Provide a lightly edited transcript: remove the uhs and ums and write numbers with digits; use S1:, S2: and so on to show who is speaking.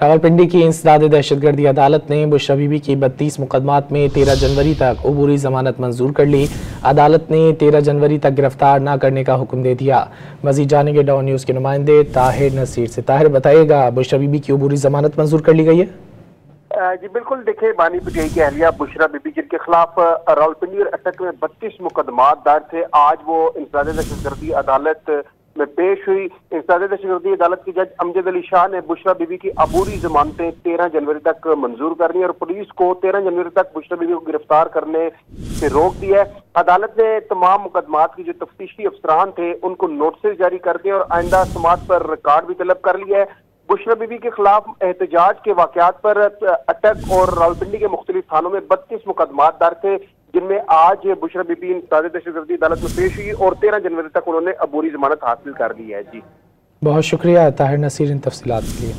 S1: रावलपिंडी की इंसदाद दहशतगर्दी अदालत ने बुशरा बीबी की 32 मुकदमात में 13 जनवरी तक अबूरी जमानत मंजूर कर ली। अदालत ने 13 जनवरी तक गिरफ्तार न करने का हुक्म दे दिया। मजीद जानेंगे डॉन न्यूज़ के नुमाइंदे ताहिर नसीर से। ताहिर, बताइएगा, बुशरा बीबी की अबूरी जमानत मंजूर कर ली गई है?
S2: जी बिल्कुल, देखिए बानी पीटीआई की अहलिया बुशरा बीबी जिनके खिलाफ रावलपिंडी और अटक में 32 मुकदमात दर्ज थे, आज वो इंसदाद दहशतगर्दी अदालत में पेश हुई। इंसदाद दहशतगर्दी अदालत के जज अमजद अली शाह ने बुशरा बीबी की अबूरी जमानतें 13 जनवरी तक मंजूर कर ली और पुलिस को 13 जनवरी तक बुशरा बीबी को गिरफ्तार करने से रोक दिया है। अदालत ने तमाम मुकदमात की जो तफ्तीशी अफसरान थे उनको नोटिस जारी कर दिए और आइंदा समात पर रिकॉर्ड भी तलब कर लिया है। बुशरा बीबी के खिलाफ एहतजाज के वाकयात पर अटक और रावलपिंडी के मुख्तलिफ थानों में 32 मुकदमात दर्ज थे, जिनमें आज बुशरा बीबी इंसदाद दहशतगर्दी अदालत में पेश हुई और 13 जनवरी तक उन्होंने अबूरी जमानत हासिल कर ली है। जी
S1: बहुत शुक्रिया ताहिर नसीर इन तफसीलात के लिए।